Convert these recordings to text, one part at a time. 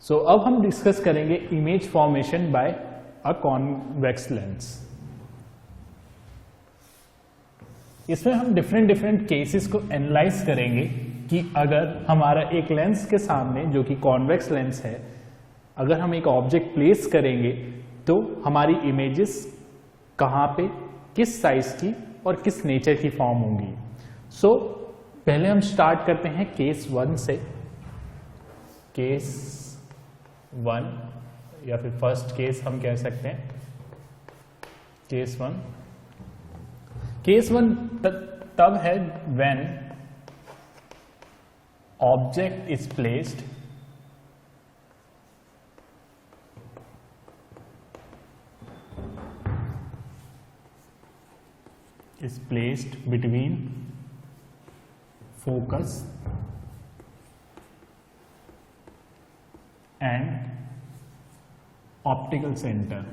सो अब हम डिस्कस करेंगे image formation by a convex lens. इसमें हम डिफरेंट केसेस को एनालाइज करेंगे कि अगर हमारा एक लेंस के सामने जो कि कॉन्वेक्स लेंस है, अगर हम एक ऑब्जेक्ट प्लेस करेंगे तो हमारी इमेजेस कहाँ पे, किस साइज की और किस नेचर की फॉर्म होंगी। सो पहले हम स्टार्ट करते हैं केस 1 से। केस 1 या फिर फर्स्ट केस हम कह सकते हैं केस 1। केस 1 तब है when object is placed between focus and optical centre.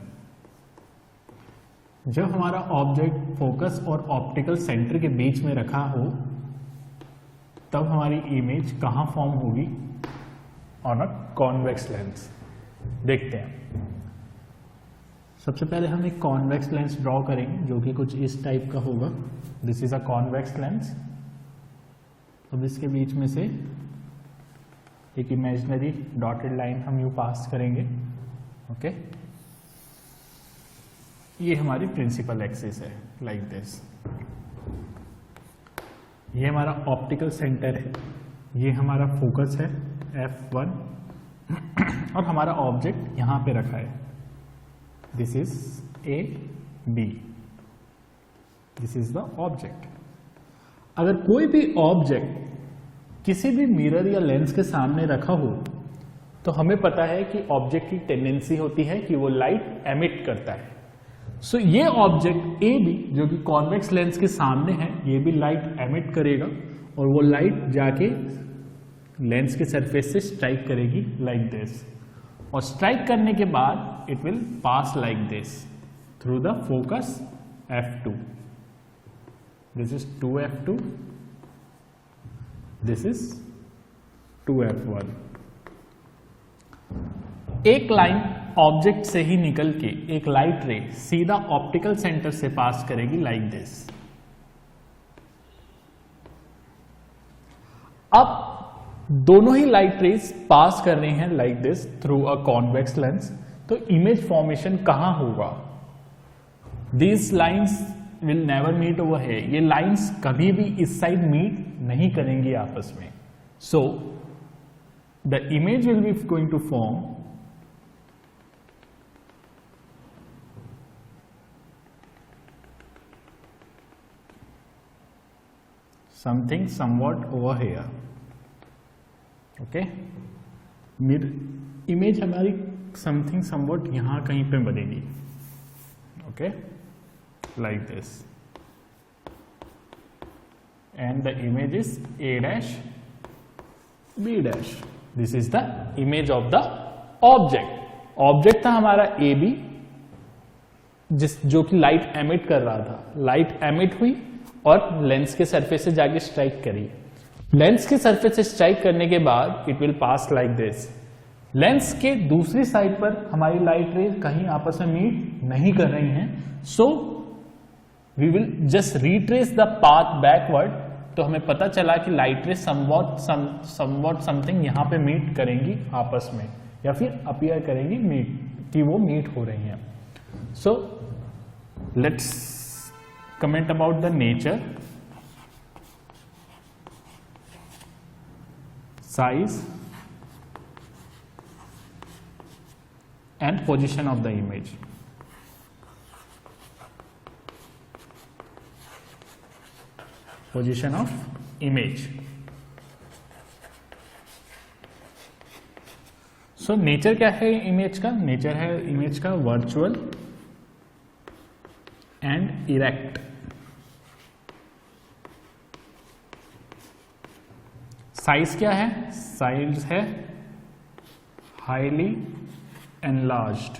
जब हमारा ऑब्जेक्ट फोकस और ऑप्टिकल सेंटर के बीच में रखा हो तब हमारी इमेज कहाँ फॉर्म होगी? On a convex lens. देखते हैं। सबसे पहले हम एक कॉन्वेक्स लेंस ड्रॉ करेंगे जो कि कुछ इस टाइप का होगा। This is a convex lens. अब इसके बीच में से एक इमेजिनरी डॉटेड लाइन हम यूं पास करेंगे। ओके, ये हमारी प्रिंसिपल एक्सिस है, लाइक दिस। ये हमारा ऑप्टिकल सेंटर है, ये हमारा फोकस है F1 और हमारा ऑब्जेक्ट यहां पे रखा है। This is A, B, this is the object. अगर कोई भी ऑब्जेक्ट किसी भी मिरर या लेंस के सामने रखा हो तो हमें पता है कि ऑब्जेक्ट की टेंडेंसी होती है कि वो लाइट एमिट करता है। सो ये ऑब्जेक्ट ए भी जो कि कॉन्वेक्स लेंस के सामने है, ये भी लाइट एमिट करेगा और वो लाइट जाके लेंस के सरफेस से स्ट्राइक करेगी लाइक दिस, और स्ट्राइक करने के बाद it will pass like this through the focus F2। This is 2F2, this is 2F1। एक लाइन ऑब्जेक्ट से ही निकल के एक लाइट रे सीधा ऑप्टिकल सेंटर से पास करेगी लाइक दिस। अब दोनों ही लाइट रेज पास कर रही हैं like this through a convex lens, तो इमेज फॉर्मेशन कहां होगा? These lines will never meet over here. ये लाइन्स कभी भी इस साइड मीट नहीं करेंगी आपस में। So the image will be going to form something somewhat over here। Okay, image हमारी समथिंग समवॉट यहां कहीं पे बनेगी। Okay, like this, and the image is A dash B dash. This is the image of the object. Object था हमारा AB जो कि light emit कर रहा था। लाइट एमिट हुई और लेंस के सरफेस से जाके स्ट्राइक करी। लेंस के सरफेस से स्ट्राइक करने के बाद it will pass like this. Lens के दूसरी साइड पर हमारी लाइट रेज कहीं आपस में मीट नहीं कर रही हैं। So we will just retrace the path backward. तो हमें पता चला कि लाइट रेज समवॉट समथिंग यहां पे मीट करेंगी आपस में, या फिर अपीयर करेंगी मीट, कि वो मीट हो रही हैं। So let's comment about the nature, size and position of the image। Position of image। So nature क्या है इमेज का? नेचर है इमेज का वर्चुअल एंड इरेक्ट। साइज क्या है? साइज है highly enlarged,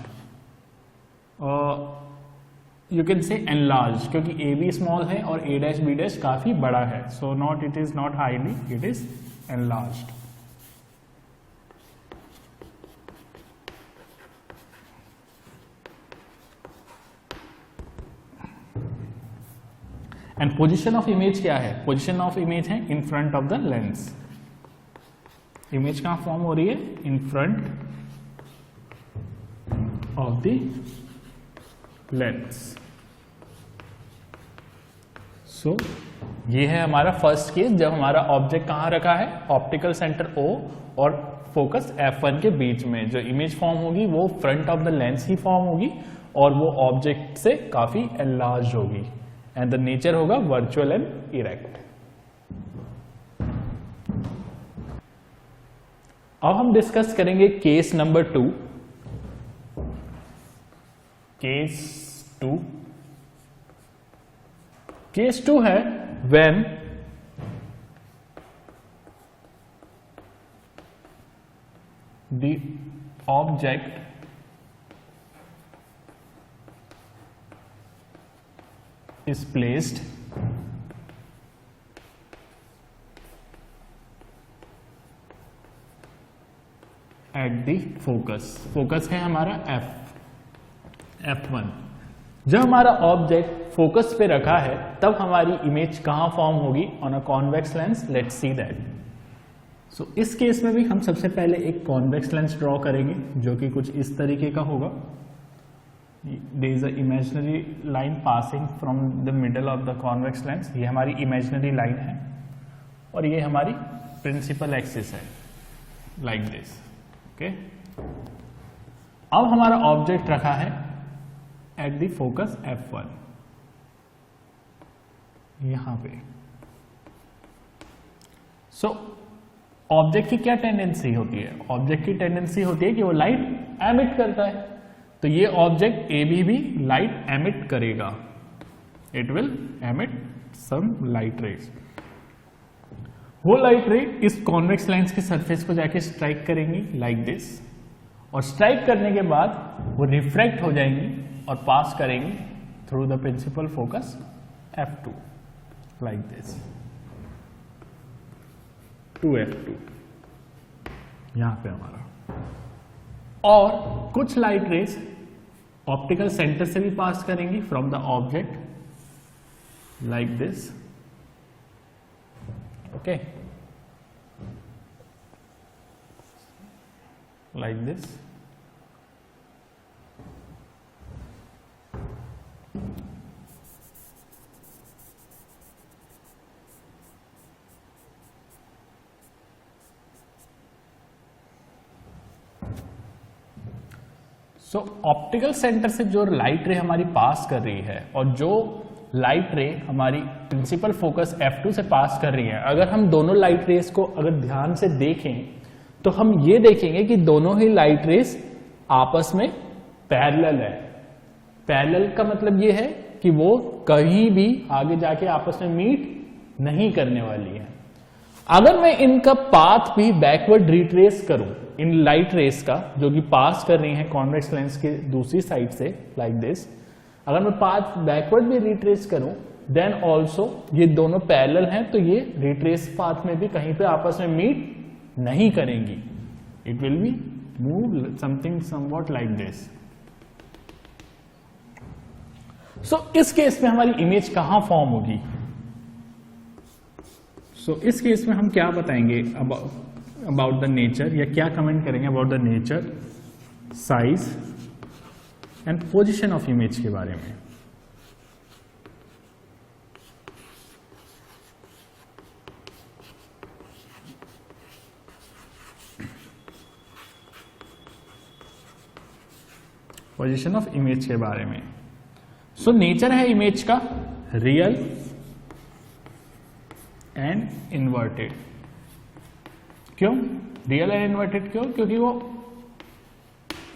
you can say enlarge, क्योंकि A B small है और ए डैश बी डैश काफी बड़ा है। So not it is not highly, it is enlarged. And position of image क्या है? पोजीशन ऑफ इमेज है in front of the lens. Image कहां फॉर्म हो रही है? In front of the lens. So ये है हमारा फर्स्ट केस, जब हमारा ऑब्जेक्ट कहां रखा है? ऑप्टिकल सेंटर O और फोकस F1 के बीच में। जो इमेज फॉर्म होगी वो front of the lens he form होगी और वो ऑब्जेक्ट से काफी एनलार्ज होगी एंड द नेचर होगा वर्चुअल एंड इरेक्ट। अब हम डिस्कस करेंगे केस नंबर 2। केस 2 है when the object is placed at the focus। Focus है हमारा F1। जब हमारा ऑब्जेक्ट फोकस पे रखा है तब हमारी इमेज कहां फॉर्म होगी? On a convex lens. Let's see that. So इस केस में भी हम सबसे पहले एक कॉन्वेक्स लेंस ड्रॉ करेंगे जो कि कुछ इस तरीके का होगा। There is a imaginary line passing from the middle of the convex lens. ये हमारी इमेजिनरी लाइन है और ये हमारी प्रिंसिपल एक्सिस है, लाइक दिस। ओके, अब हमारा ऑब्जेक्ट रखा है एट द फोकस F1 यहां पे। सो ऑब्जेक्ट की क्या टेंडेंसी होती है? ऑब्जेक्ट की टेंडेंसी होती है कि वो लाइट एमिट करता है, तो ये ऑब्जेक्ट AB भी लाइट एमिट करेगा। It will emit some light rays. वो लाइट रे इस कॉन्वेक्स लेंस के सरफेस को जाके स्ट्राइक करेंगी लाइक दिस, और स्ट्राइक करने के बाद वो रिफ्रैक्ट हो जाएंगी और पास करेंगी through the principal focus F2 like this to F2 यहां पे हमारा। और कुछ लाइट रेज ऑप्टिकल सेंटर से भी पास करेंगी from the object like this. Okay, like this. So optical centre से जो लाइट रे हमारी पास कर रही है और जो लाइट रे हमारी प्रिंसिपल फोकस F2 से पास कर रही है, अगर हम दोनों लाइट रेस को अगर ध्यान से देखें तो हम ये देखेंगे कि दोनों ही लाइट रेस आपस में पैरेलल है। पैरेलल का मतलब ये है कि वो कहीं भी आगे जाके आपस में मीट नहीं करने वाली है। अगर मैं इनका पाथ भी बैकवर्ड रिट्रेस करूं, इन लाइट रेस का जो कि पास कर रही है कॉन्वेक्स लेंस के दूसरी साइड से लाइक दिस, अगर मैं पाथ बैकवर्ड भी रिट्रेस करूं देन ऑल्सो ये दोनों पैरेलल हैं, तो ये रिट्रेस पाथ में भी कहीं पे आपस में मीट नहीं करेंगी। It will be move something somewhat like this. So इस केस में हमारी इमेज कहां फॉर्म होगी? सो इस केस में हम क्या बताएंगे अबाउट द नेचर, या क्या कमेंट करेंगे about the nature, size and position of image के बारे में। पोजीशन ऑफ इमेज के बारे में। सो नेचर है इमेज का रियल एंड इन्वर्टेड। क्यों रियल एंड इन्वर्टेड? क्यों? क्योंकि वो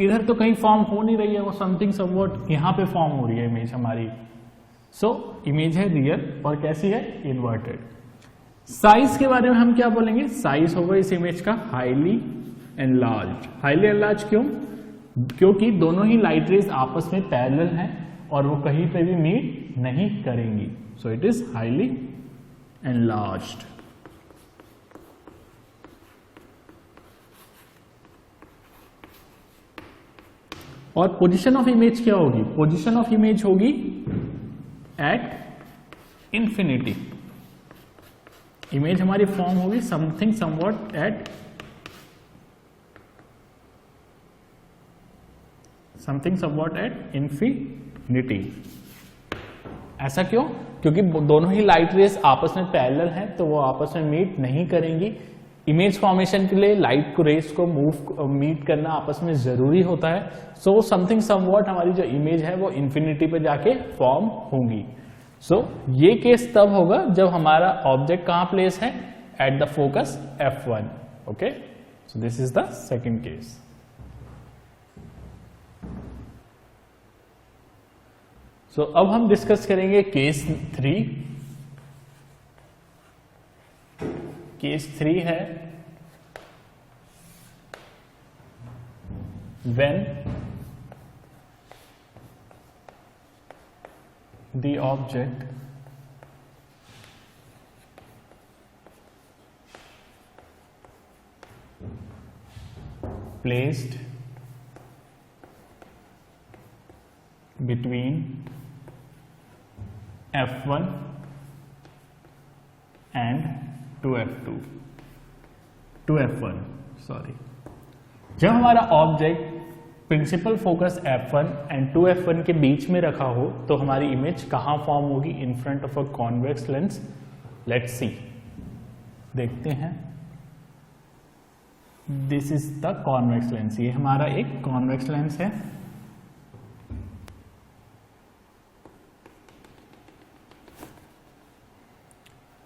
इधर तो कहीं फॉर्म हो नहीं रही है, वो समथिंग समवॉट यहां पे फॉर्म हो रही है इमेज हमारी। सो इमेज है रियल और कैसी है? इन्वर्टेड। साइज के बारे में हम क्या बोलेंगे? साइज होगा इस इमेज का हाईली एनलार्ज्ड। हाईली एनलार्ज क्यों? क्योंकि दोनों ही लाइट रेज आपस में पैरेलल हैं और वो कहीं पे भी मीट नहीं करेंगी। So it is highly enlarged. और पोजीशन ऑफ इमेज क्या होगी? पोजीशन ऑफ इमेज होगी एट इंफिनिटी, इमेज हमारी फॉर्म होगी समथिंग समवॉट एट इंफिनिटी। ऐसा क्यों? क्योंकि दोनों ही लाइट रेस आपस में पैरेलल हैं, तो वो आपस में मीट नहीं करेंगी। इमेज फॉर्मेशन के लिए लाइट को रेस को मीट करना आपस में जरूरी होता है। सो समथिंग समवॉट हमारी जो इमेज है वो इंफिनिटी पे जाके फॉर्म होंगी। सो ये केस तब होगा जब हमारा ऑब्जेक्ट कहां प्लेस है, at the focus F1। Okay, so this is the second case. So अब हम डिस्कस करेंगे केस 3। केस 3 है when the object placed between F1 and 2F1 sorry, जब हमारा object principal focus F1 and 2F1 के बीच में रखा हो तो हमारी इमेज कहां फॉर्म होगी, इन front of a convex lens. Let's सी, देखते हैं। This is the convex lens, ये हमारा एक कॉन्वेक्स लेंस है।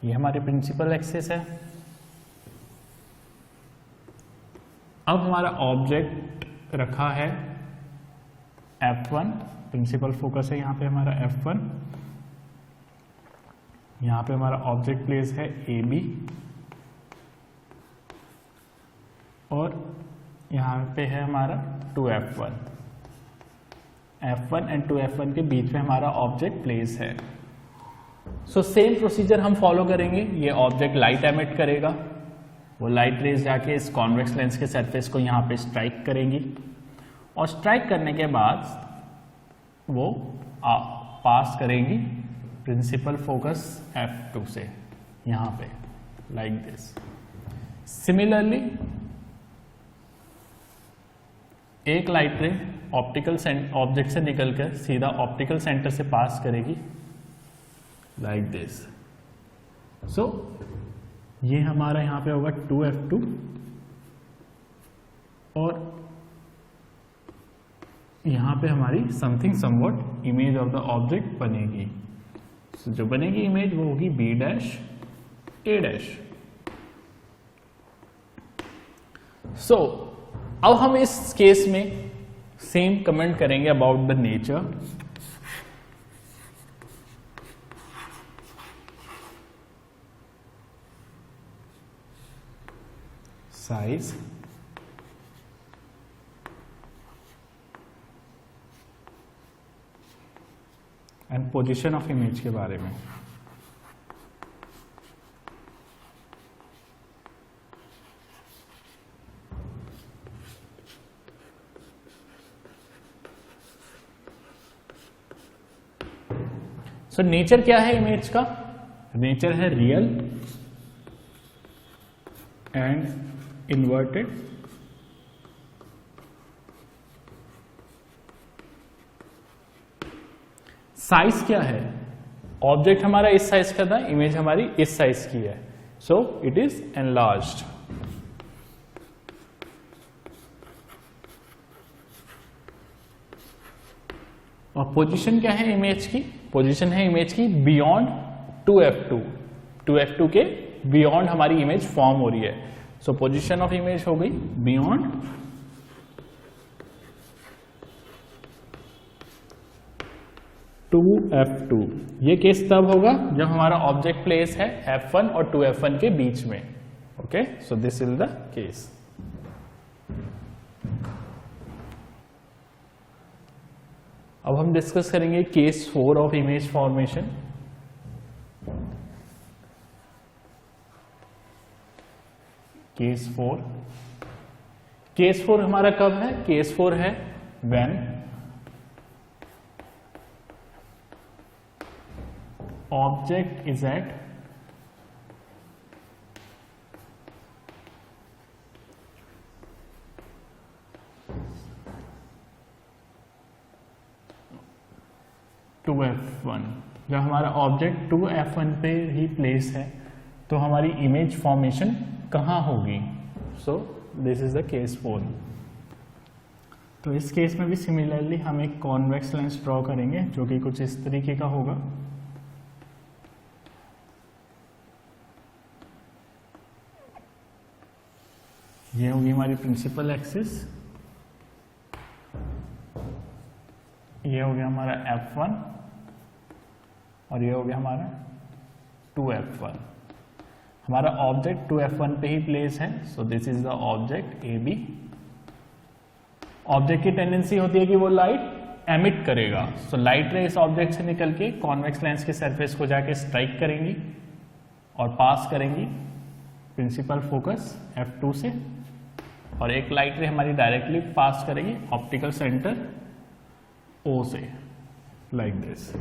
ये हमारे प्रिंसिपल एक्सिस है। अब हमारा ऑब्जेक्ट रखा है F1, प्रिंसिपल फोकस है यहाँ पे हमारा F1। यहाँ पे हमारा ऑब्जेक्ट प्लेस है AB और यहाँ पे है हमारा 2F1। F1 एंड 2F1 के बीच में हमारा ऑब्जेक्ट प्लेस है। सो सेम प्रोसीजर हम फॉलो करेंगे। ये ऑब्जेक्ट लाइट एमिट करेगा, वो लाइट रेज जाके इस कॉन्वेक्स लेंस के सरफेस को यहाँ पे स्ट्राइक करेंगी और स्ट्राइक करने के बाद वो पास करेंगी प्रिंसिपल फोकस F2 से यहाँ पे, लाइक दिस। सिमिलरली एक लाइट रे ऑप्टिकल ऑब्जेक्ट से निकलकर सीधा ऑप्टिकल सेंटर से पास करेगी, लाइक दिस। सो ये हमारा यहां पे होगा 2F2 और यहां पे हमारी something somewhat image of the object बनेगी। so, जो बनेगी इमेज वो होगी B डैश A डैश। सो अब हम इस केस में सेम कमेंट करेंगे about the nature. Size and position of image के बारे में। सो नेचर क्या है इमेज का? नेचर है रियल एंड इन्वर्टेड, साइज क्या है? ऑब्जेक्ट हमारा इस साइज का था, इमेज हमारी इस साइज की है, सो इट इज एनलार्ज्ड। और पोजीशन क्या है इमेज की? पोजीशन है इमेज की बियॉन्ड 2F2, 2F2 के बियॉन्ड हमारी इमेज फॉर्म हो रही है। सो पोजीशन ऑफ इमेज हो गई बियॉन्ड 2F2। ये केस तब होगा जब हमारा ऑब्जेक्ट प्लेस है F1 और 2F1 के बीच में। Okay, so this is the case. अब हम डिस्कस करेंगे case 4 of image formation. Case 4, case 4 हमारा कब है? केस 4 है when object is at two F1, जब हमारा ऑब्जेक्ट 2F1 पे ही प्लेस है तो हमारी इमेज फॉर्मेशन कहाँ होगी? सो दिस इज द केस 4। तो इस केस में भी सिमिलरली हम एक कॉन्वेक्स लेंस ड्रॉ करेंगे जो कि कुछ इस तरीके का होगा। ये होगी हमारी प्रिंसिपल एक्सिस, ये हो गया हमारा F1 और ये हो गया हमारा 2F1। हमारा ऑब्जेक्ट 2F1 पे ही प्लेस है, सो this is the object AB। Object की टेंडेंसी होती है कि वो लाइट एमिट करेगा, सो लाइट रे इस ऑब्जेक्ट से निकल के कॉन्वेक्स लेंस के सरफेस को जाके स्ट्राइक करेंगी और पास करेंगी प्रिंसिपल फोकस F2 से, और एक लाइट रे हमारी डायरेक्टली पास करेगी ऑप्टिकल सेंटर O से, लाइक दिस।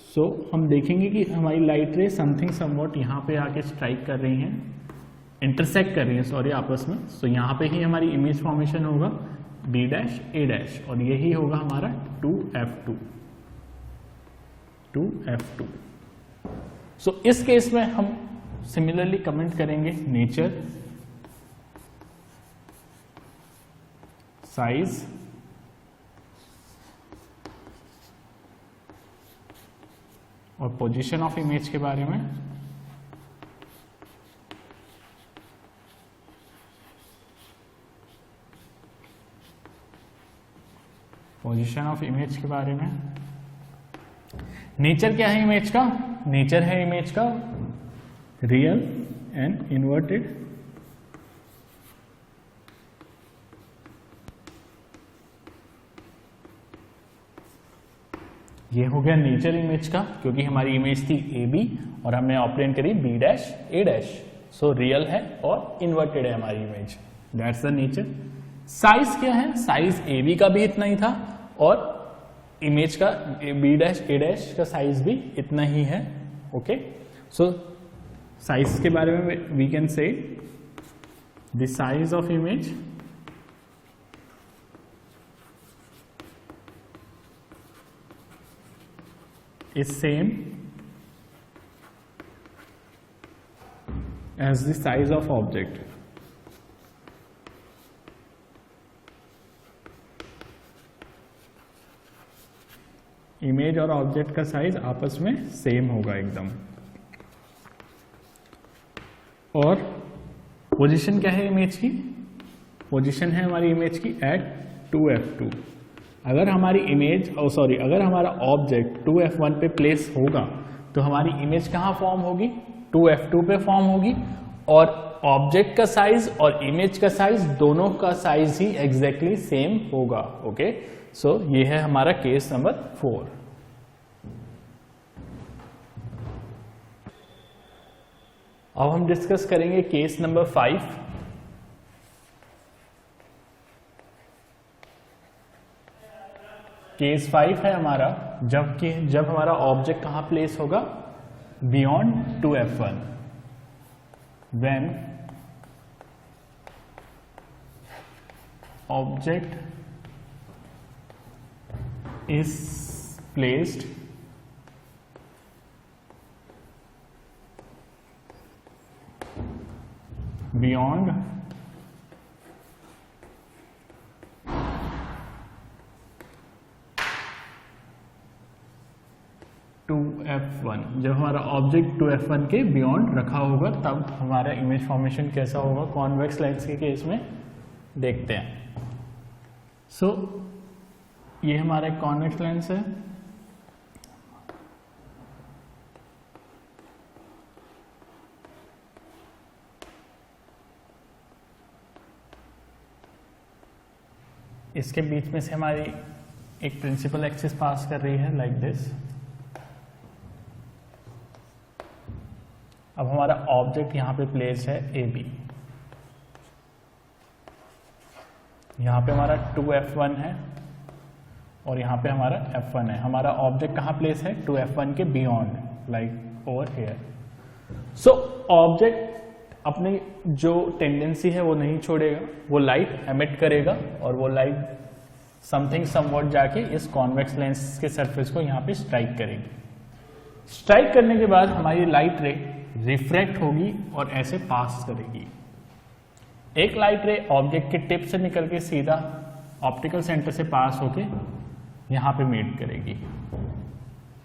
सो हम देखेंगे कि हमारी लाइट रे समथिंग समवॉट यहाँ पे आके स्ट्राइक कर रही हैं, इंटरसेक्ट कर रही हैं सॉरी आपस में। सो यहाँ पे ही हमारी इमेज फॉर्मेशन होगा B' A' और यही होगा हमारा 2F2। सो इस केस में हम सिमिलरली कमेंट करेंगे नेचर, साइज और पोजीशन ऑफ इमेज के बारे में। पोजीशन ऑफ इमेज के बारे में। नेचर क्या है इमेज का? नेचर है इमेज का रियल एंड इन्वर्टेड। ये हो गया नेचर इमेज का, क्योंकि हमारी इमेज थी AB और हमने ऑपरेट करी B' A', सो रियल है और इन्वर्टेड है हमारी image, that's the nature. Size क्या है? साइज AB का भी इतना ही था और इमेज का B' A' का साइज भी इतना ही है। ओके, सो साइज के बारे में we can say the size of image is same as the size of object। इमेज और ऑब्जेक्ट का साइज आपस में सेम होगा एकदम। और पोजीशन क्या है इमेज की? पोजीशन है हमारी इमेज की एट 2F2। अगर हमारी इमेज अगर हमारा ऑब्जेक्ट 2F1 पे प्लेस होगा तो हमारी इमेज कहाँ फॉर्म होगी? 2F2 पे फॉर्म होगी, और ऑब्जेक्ट का साइज और इमेज का साइज दोनों का साइज ही एग्जैक्टली सेम होगा। ओके, सो ये है हमारा केस नंबर 4। अब हम डिस्कस करेंगे केस नंबर 5। केस 5 है हमारा जब हमारा ऑब्जेक्ट कहां प्लेस होगा? Beyond 2F1, when object is placed beyond 2F1। जब हमारा ऑब्जेक्ट 2F1 के बियॉन्ड रखा होगा तब हमारा इमेज फॉर्मेशन कैसा होगा कॉन्वेक्स लेंस के केस में, देखते हैं। सो ये हमारा एक कॉन्वेक्स लेंस है। इसके बीच में से हमारी एक प्रिंसिपल एक्सिस पास कर रही है लाइक दिस। अब हमारा ऑब्जेक्ट यहां पे प्लेस है AB। यहां पे हमारा 2F1 है और यहाँ पे हमारा F1 है। हमारा ऑब्जेक्ट कहाँ प्लेस है? टू F1 के beyond, like over here. So object अपनी जो टेंडेंसी है वो नहीं छोड़ेगा, वो लाइट एमिट करेगा और वो लाइट समथिंग समवॉट जाके इस कॉन्वेक्स लेंस के सरफेस को यहाँ पे स्ट्राइक करेगी। स्ट्राइक करने के बाद हमारी लाइट रे रिफ्रैक्ट होगी और ऐसे पास करेगी। एक लाइट रे ऑब्जेक्ट के टिप से निकल के सीधा ऑप्टिकल सेंटर से पास होके यहाँ पे मीट करेगी।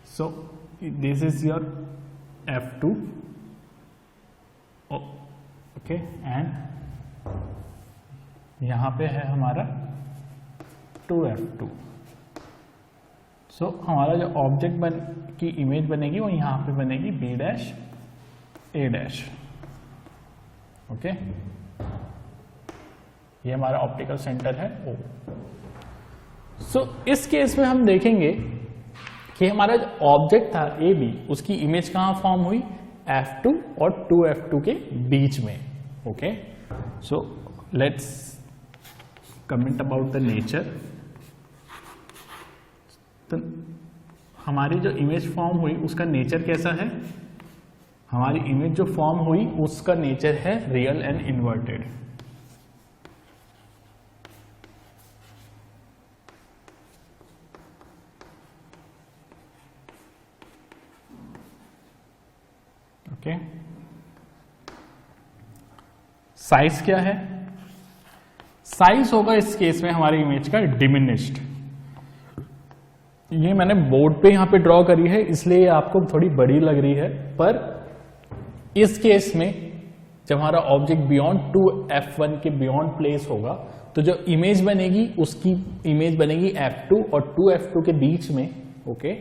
सो this is your F2, okay, and यहाँ पे है हमारा 2F2। सो हमारा जो ऑब्जेक्ट की इमेज बनेगी वो यहाँ पे बनेगी B dash A dash, okay. ये हमारा ऑप्टिकल सेंटर है O। सो इस केस में हम देखेंगे कि हमारा जो ऑब्जेक्ट था AB, उसकी इमेज कहाँ फॉर्म हुई? F2 और 2F2 के बीच में, okay. So let's comment about the nature. तो हमारी जो इमेज फॉर्म हुई उसका नेचर कैसा है? हमारी इमेज जो फॉर्म हुई उसका नेचर है real and inverted. Okay, size क्या है? साइज होगा इस केस में हमारी इमेज का डिमिनिश्ड। ये मैंने बोर्ड पे यहां पे ड्रॉ करी है इसलिए आपको थोड़ी बड़ी लग रही है, पर इस केस में जब हमारा ऑब्जेक्ट बियॉन्ड 2F1 के बियॉन्ड प्लेस होगा तो जो इमेज बनेगी उसकी इमेज बनेगी F2 और 2F2 के बीच में, ओके।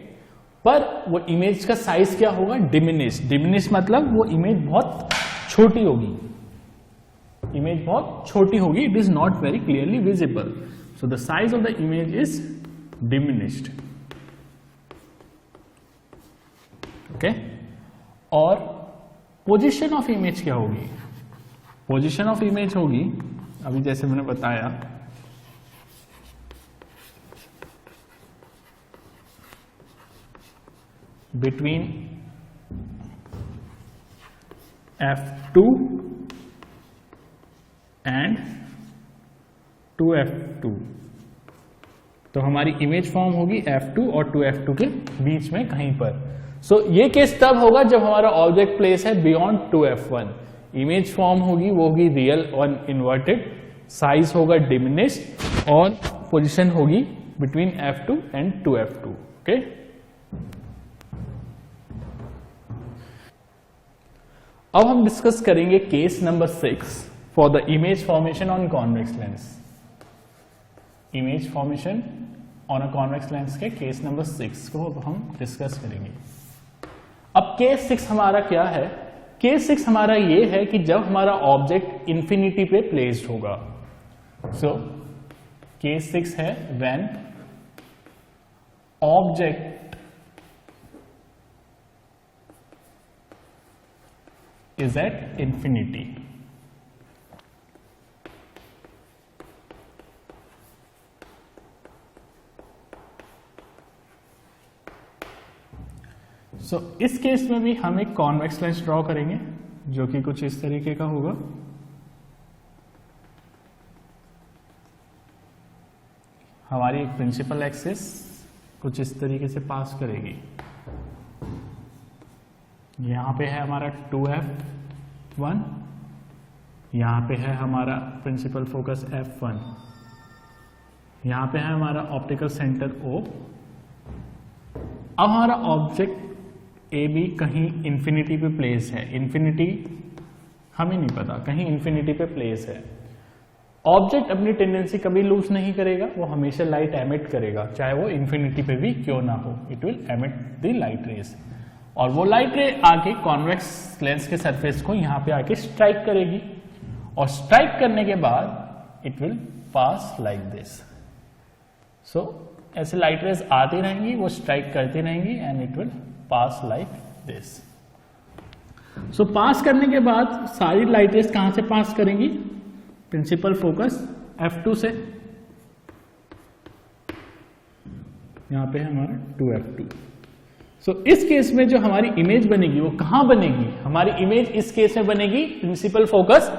पर वो इमेज का साइज क्या होगा? डिमिनिश्ड। डिमिनिश्ड मतलब वो इमेज बहुत छोटी होगी, इमेज बहुत छोटी होगी, it is not very clearly visible. So the size of the image is diminished, okay. और पोजीशन ऑफ इमेज क्या होगी? पोजीशन ऑफ इमेज होगी, अभी जैसे मैंने बताया, बिटवीन F2 एंड 2F2। तो हमारी इमेज फॉर्म होगी F2 और 2F2 के बीच में कहीं पर। सो ये केस तब होगा जब हमारा ऑब्जेक्ट प्लेस है बियॉन्ड 2F1। इमेज फॉर्म होगी वो होगी रियल और इन्वर्टेड, साइज होगा डिमिनिश्ड और पोजीशन होगी between F2 and 2F2, okay. अब हम डिस्कस करेंगे case number 6 for the image formation on convex lens. Image formation on a convex lens के केस नंबर 6 को हम डिस्कस करेंगे। अब केस 6 हमारा क्या है? केस 6 हमारा ये है कि जब हमारा ऑब्जेक्ट इंफिनिटी पे प्लेस्ड होगा। सो केस 6 है when object is at infinity. So, इस केस में भी हम एक कॉन्वेक्स लेंस ड्रॉ करेंगे जो कि कुछ इस तरीके का होगा। हमारी एक प्रिंसिपल एक्सिस कुछ इस तरीके से पास करेगी। यहां पे है हमारा 2F1, यहां पे है हमारा प्रिंसिपल फोकस F1, यहां पे है हमारा ऑप्टिकल सेंटर O। अब हमारा ऑब्जेक्ट AB कहीं इंफिनिटी पे प्लेस है। इंफिनिटी हमें नहीं पता, कहीं इंफिनिटी पे प्लेस है। ऑब्जेक्ट अपनी टेंडेंसी कभी लूज नहीं करेगा, वो हमेशा लाइट एमिट करेगा, चाहे वो इंफिनिटी पे भी क्यों ना हो। It will emit the light rays और वो लाइट रे आके कॉन्वेक्स लेंस के सरफेस को यहां पे आके स्ट्राइक करेगी और स्ट्राइक करने के बाद it will pass like this. So ऐसे लाइट रेज आती रहेंगी, वो स्ट्राइक करती रहेंगी and it will pass like this. So pass करने के बाद सारी लाइट रेज कहां से पास करेंगी? प्रिंसिपल फोकस F2 से। यहाँ पे हमारा 2f2। सो इस केस में जो हमारी इमेज बनेगी वो कहां बनेगी? हमारी इमेज इस केस में बनेगी प्रिंसिपल फोकस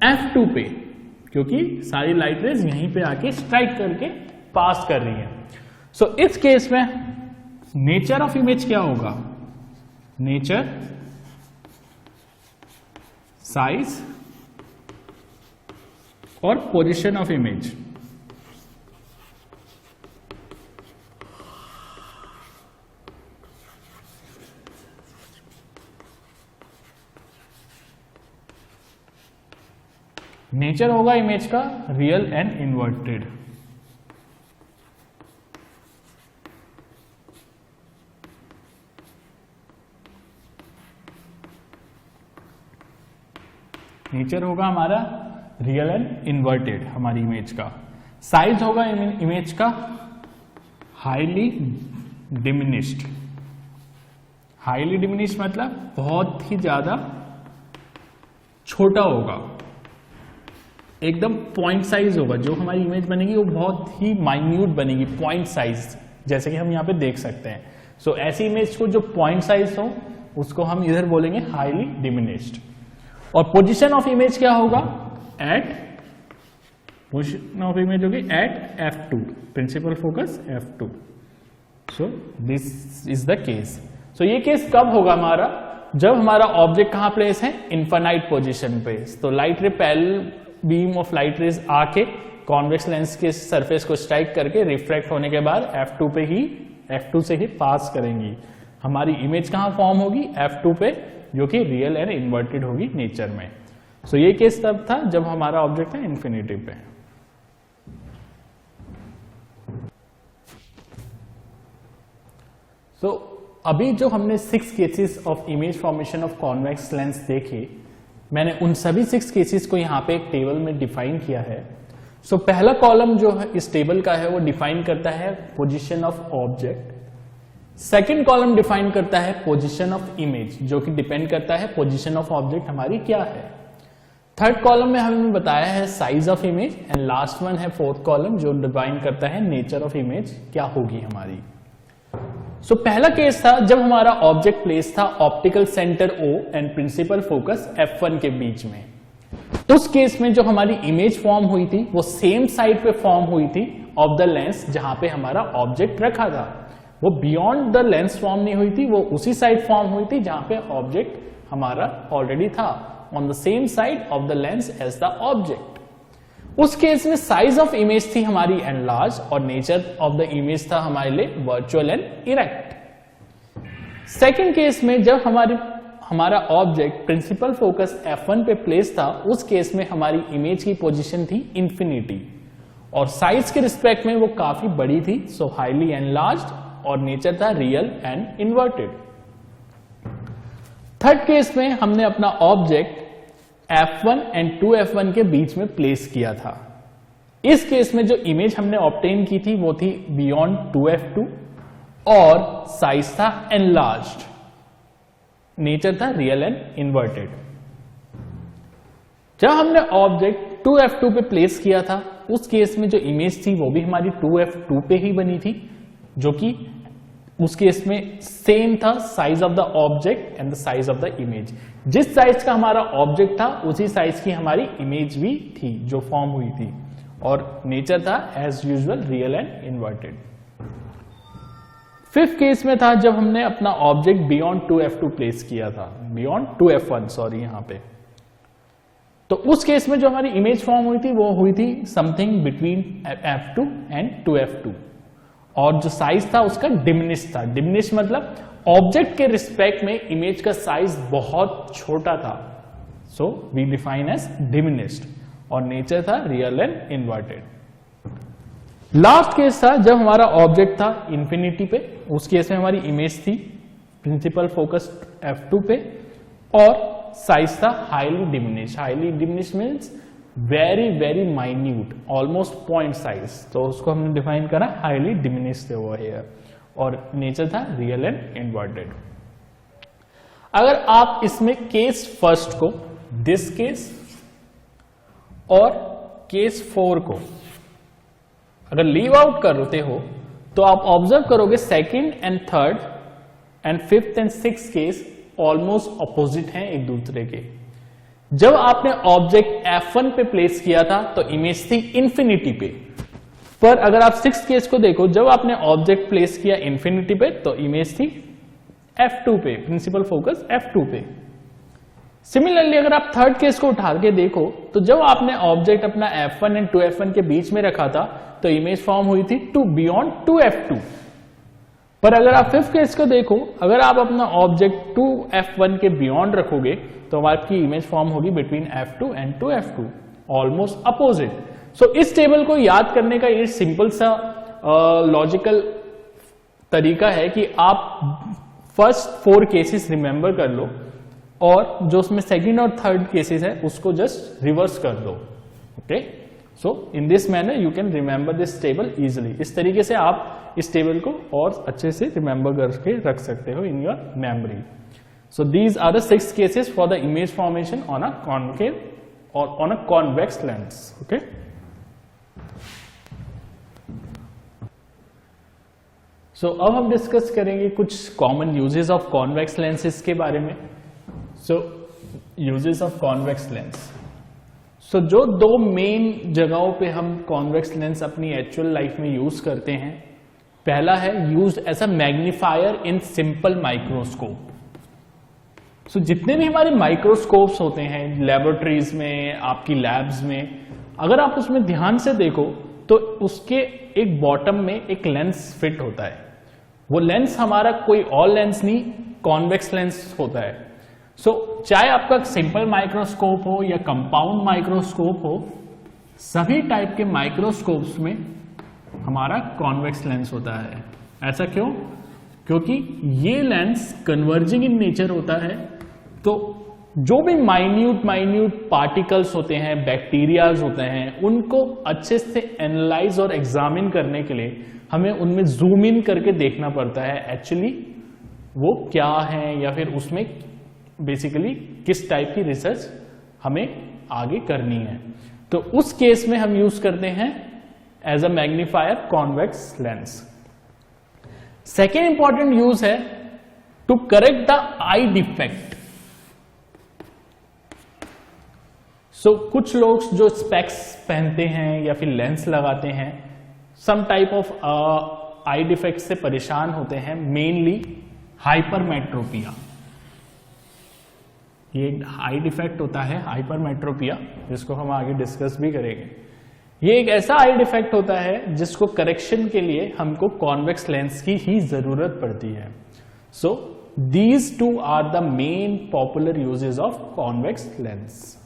f2 पे, क्योंकि सारी लाइट रेज यहीं पे आके स्ट्राइक करके पास कर रही है। सो इस केस में नेचर ऑफ इमेज क्या होगा? नेचर, साइज और पोजीशन ऑफ इमेज। नेचर होगा इमेज का रियल एंड इन्वर्टेड। नेचर होगा हमारा रियल एंड इन्वर्टेड हमारी इमेज का। साइज होगा इमेज का हाईली डिमिनिश्ड। हाईली डिमिनिश्ड मतलब बहुत ही ज्यादा छोटा होगा, एकदम पॉइंट साइज होगा। जो हमारी इमेज बनेगी वो बहुत ही माइन्यूट बनेगी, पॉइंट साइज, जैसे कि हम यहाँ पे देख सकते हैं। सो ऐसी इमेज को जो पॉइंट साइज हो उसको हम इधर बोलेंगे हाईली डिमिनिश्ड। और पोजीशन ऑफ इमेज क्या होगा? एट, पोजीशन ऑफ इमेज होगी at f2, principal focus f2। So this is the case. So ये केस कब होगा हमारा? जब हमारा ऑब्जेक्ट कहां प्लेस है? इनफाइनाइट पोजीशन पे। तो light ray parallel beam of light rays आके कॉन्वेक्स लेंस के सरफेस को स्ट्राइक करके रिफ्रैक्ट होने के बाद f2 से ही पास करेंगी। हमारी इमेज कहां फॉर्म होगी? f2 पे, जो कि रियल एंड इन्वर्टेड होगी नेचर में। सो ये केस तब था जब हमारा ऑब्जेक्ट है इन्फिनिटी पे। सो अभी जो हमने 6 cases of image formation of convex lens देखे, मैंने उन सभी 6 केसेस को यहाँ पे एक टेबल में डिफाइन किया है। सो पहला कॉलम जो है इस टेबल का है वो डिफाइन करता है position of object. Second column define करता है पोजीशन ऑफ इमेज, जो कि डिपेंड करता है पोजीशन ऑफ ऑब्जेक्ट हमारी क्या है। थर्ड कॉलम में हमने बताया है size of image, and last one है फोर्थ कॉलम जो डिफाइन करता है नेचर ऑफ इमेज क्या होगी हमारी। सो पहला केस था जब हमारा ऑब्जेक्ट प्लेस था optical centre O and principal focus F1 के बीच में। उस केस में जो हमारी इमेज फॉर्म हुई थी वो सेम साइड पे फॉर्म हुई थी ऑफ द लेंस जहां पे हमारा ऑब्जेक्ट रखा था। वो बियॉन्ड द लेंस फॉर्म नहीं हुई थी, वो उसी साइड फॉर्म हुई थी जहां पे ऑब्जेक्ट हमारा ऑलरेडी था, on the same side of the lens as the object. उस केस में साइज ऑफ इमेज थी हमारी एनलार्ज और नेचर ऑफ द इमेज था हमारे लिए virtual and erect. Second case में जब हमारा ऑब्जेक्ट प्रिंसिपल फोकस F1 पे प्लेस था, उस केस में हमारी इमेज की पोजीशन थी इंफिनिटी और साइज के रिस्पेक्ट में वो काफी बड़ी थी, सो हाईली एनलार्ज्ड, और नेचर था real and inverted. Third case में हमने अपना ऑब्जेक्ट F1 एंड 2F1 के बीच में प्लेस किया था। इस केस में जो इमेज हमने ऑब्टेन की थी वो थी बियॉन्ड 2F2 और साइज था एनलार्ज्ड, नेचर था रियल एंड इन्वर्टेड। जब हमने ऑब्जेक्ट 2F2 पे प्लेस किया था उस केस में जो इमेज थी वो भी हमारी 2F2 पे ही बनी थी, जो कि उस केस में सेम था size of the object and the size of the image. जिस साइज का हमारा ऑब्जेक्ट था उसी साइज की हमारी इमेज भी थी जो फॉर्म हुई थी, और नेचर था as usual real and inverted. Fifth case में था जब हमने अपना ऑब्जेक्ट बियॉन्ड 2F2 प्लेस किया था, बियॉन्ड 2F1 सॉरी यहां पे। तो उस केस में जो हमारी इमेज फॉर्म हुई थी वो हुई थी something between F2 and 2F2, और जो साइज था उसका डिमिनिश था। डिमिनिश मतलब ऑब्जेक्ट के रिस्पेक्ट में इमेज का साइज बहुत छोटा था, so we define as diminished, और नेचर था real and inverted. Last case था जब हमारा ऑब्जेक्ट था इंफिनिटी पे, उस केस में हमारी इमेज थी प्रिंसिपल फोकस F2 पे और साइज था highly diminish. Highly diminish means very very minute, almost point size, तो उसको हमने डिफाइन करा हाईली डिमिनिश्ड ओवर हियर, और नेचर था रियल एंड इन्वर्टेड। अगर आप इसमें केस फर्स्ट को, दिस केस और केस 4 को अगर लीव आउट करते हो तो आप ऑब्जर्व करोगे second and third and fifth and sixth case almost opposite हैं एक दूसरे के। जब आपने ऑब्जेक्ट F1 पे प्लेस किया था तो इमेज थी इंफिनिटी पे, पर अगर आप सिक्स्थ केस को देखो, जब आपने ऑब्जेक्ट प्लेस किया इंफिनिटी पे तो इमेज थी F2 पे, प्रिंसिपल फोकस F2 पे। सिमिलरली अगर आप थर्ड केस को उठा के देखो तो जब आपने ऑब्जेक्ट अपना F1 एंड 2F1 के बीच में रखा था तो इमेज फॉर्म हुई थी बियॉन्ड 2F2। पर अगर आप फिफ्थ केस को देखो, अगर आप अपना ऑब्जेक्ट 2F1 के बियॉन्ड रखोगे तो आपकी इमेज फॉर्म होगी between F2 and 2F2, almost opposite. So इस टेबल को याद करने का ये सिंपल सा लॉजिकल तरीका है कि आप फर्स्ट 4 केसेस रिमेंबर कर लो और जो उसमें सेकंड और थर्ड केसेस है उसको जस्ट रिवर्स कर दो। Okay, so in this manner you can remember this table easily. इस तरीके से आप इस टेबल को और अच्छे से रिमेंबर करके रख सकते हो in your memory. So these are the 6 cases for the image formation on a concave और on a convex lens. Okay, so अब हम डिस्कस करेंगे कुछ common uses of convex lenses के बारे में। So uses of convex lens, so जो 2 main जगहों पे हम कॉन्वेक्स लेंस अपनी एक्चुअल लाइफ में यूज करते हैं, पहला है used as a magnifier in simple microscope. सो जितने भी हमारे माइक्रोस्कोप्स होते हैं लेबोरेटरीज में, आपकी लैब्स में, अगर आप उसमें ध्यान से देखो तो उसके एक बॉटम में एक लेंस फिट होता है। वो लेंस हमारा कोई और लेंस नहीं, कॉन्वेक्स लेंस होता है। सो चाहे आपका सिंपल माइक्रोस्कोप हो या कंपाउंड माइक्रोस्कोप हो, सभी टाइप के माइक्रोस्कोप्स में हमारा कॉन्वेक्स लेंस होता है। ऐसा क्यों? क्योंकि ये लेंस कन्वर्जिंग इन नेचर होता है, तो जो भी माइन्यूट पार्टिकल्स होते हैं, बैक्टीरियाज होते हैं, उनको अच्छे से एनालाइज और एग्जामिन करने के लिए हमें उनमें जूम इन करके देखना पड़ता है एक्चुअली वो क्या है, या फिर उसमें बेसिकली किस टाइप की रिसर्च हमें आगे करनी है। तो उस केस में हम यूज करते हैं as a magnifier convex lens. Second important use है to correct the eye defect. So कुछ लोग जो स्पेक्स पहनते हैं या फिर लेंस लगाते हैं, some type of eye defect से परेशान होते हैं, मेनली हाइपरमेट्रोपिया। ये आई डिफेक्ट होता है हाइपरमेट्रोपिया, जिसको हम आगे डिस्कस भी करेंगे। ये एक ऐसा आई डिफेक्ट होता है जिसको करेक्शन के लिए हमको कॉन्वेक्स लेंस की ही जरूरत पड़ती है। So these two are the main popular uses of convex lens.